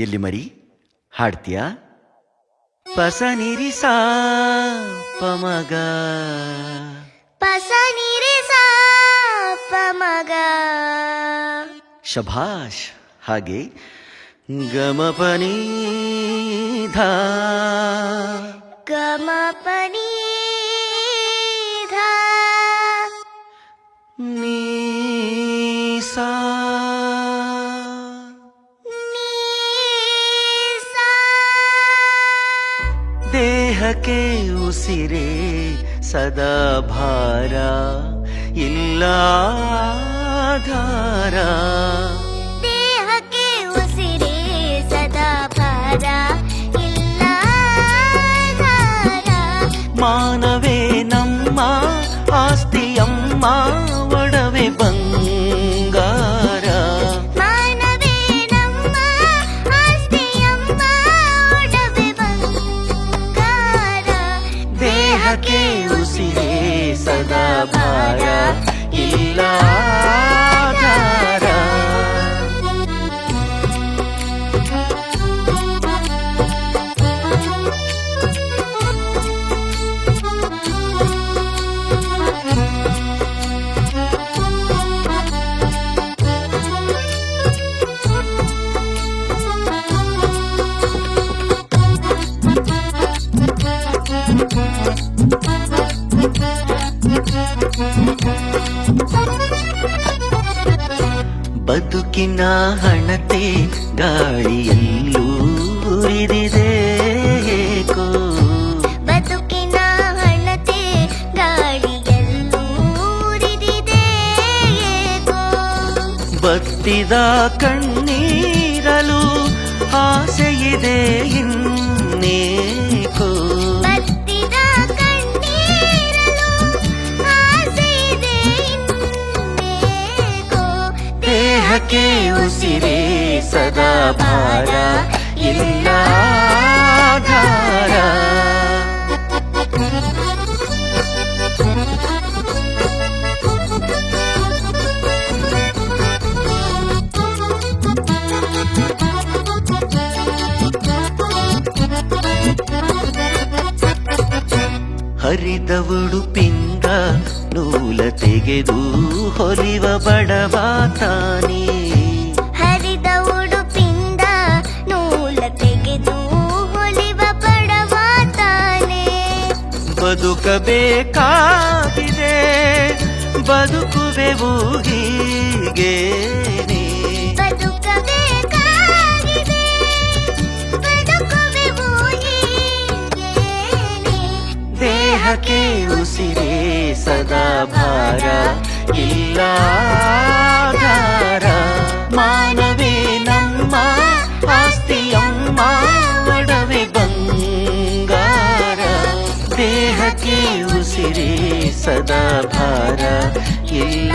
ಎಲ್ಲಿ ಮರಿ ಹಾಡ್ತೀಯಾ? ಪಸ ನಿರಿ ಸಾ ಪಮಗ ಪಸ ನಿರಿ ಸಾ ಪಮಗ. ಶಭಾಷ್. ಹಾಗೆ ಗಮ ಪನಿ ಧಾ ಗಮ ಪನಿ ಧಾ ನೀ ಸಾ ನೀ ಸಾ. ದೇಹಕ್ಕೆ ಉಸಿರೇ ಸದಾ ಭಾರ ಇಲ್ಲ ಆಧಾರ. ದೇಹಕ್ಕೆ ಉಸಿರೇ ಸದಾ ಭಾರ ಇಲ್ಲ ಆಧಾರ. ಮಾನವೇ ನಮ್ಮ ಆಸ್ತಿಯಮ್ಮ ಒಡವೆ ಬಂಗಾರ. ಮಾನವೇ ನಮ್ಮ ಆಸ್ತಿಯಮ್ಮ ಒಡವೆ ಬಂಗಾರ. ದೇಹಕ್ಕೆ ಉಸಿರೇ ಸದಾ ಭಾರ ಇಲ್ಲ ಆಧಾರ. ಬದುಕಿನ ಹಣತೆ ಗಾಳಿಯಲ್ಲೂ ಉರಿದಿದೆ ಏಕೋ. ಬದುಕಿನ ಹಣತೆ ಗಾಳಿಯಲ್ಲೂ ಉರಿದಿದೆ ಏಕೋ. ಬತ್ತಿದ ಕಣ್ಣೀರಲು ಆಸೆಯಿದೆ ಇನ್ನೇಕೋ. ಬತ್ತಿದ ಕಣ್ಣೀರಲು ಆಸೆಯಿದೆ ಇನ್ನೇಕೋ. ದೇಹಕ್ಕೆ ಉಸಿರೇ ಸದಾ ಭಾರ ಇಲ್ಲ ಆಧಾರ. ಹರಿದ ಉಡುಪಿಂದ ನೂಲ ತೆಗೆದು ಹೊಲಿವ ಬಡವ ತಾನೇ. ಹರಿದ ಉಡುಪಿಂದ ನೂಲ ತೆಗೆದು ಹೊಲಿವ ಬಡವ ತಾನೇ. ಬದುಕಬೇಕಾಗಿದೆ ಬದುಕುವೆವು ಹೀಗೇನೆ. ಬದುಕಬೇಕಾಗಿದೆ ಬದುಕುವೆವು ಹೀಗೇನೆ. ದೇಹಕ್ಕೆ ಉಸಿರೇ ಸದಾ ಭಾರ ಇಲ್ಲ ಆಧಾರ. ಮಾನವೇ ನಮ್ಮ ಆಸ್ತಿಯಮ್ಮ ಒಡವೆ ಬಂಗಾರ. ದೇಹಕ್ಕೆ ಉಸಿರೇ ಸದಾ ಭಾರ ಇಲ್ಲ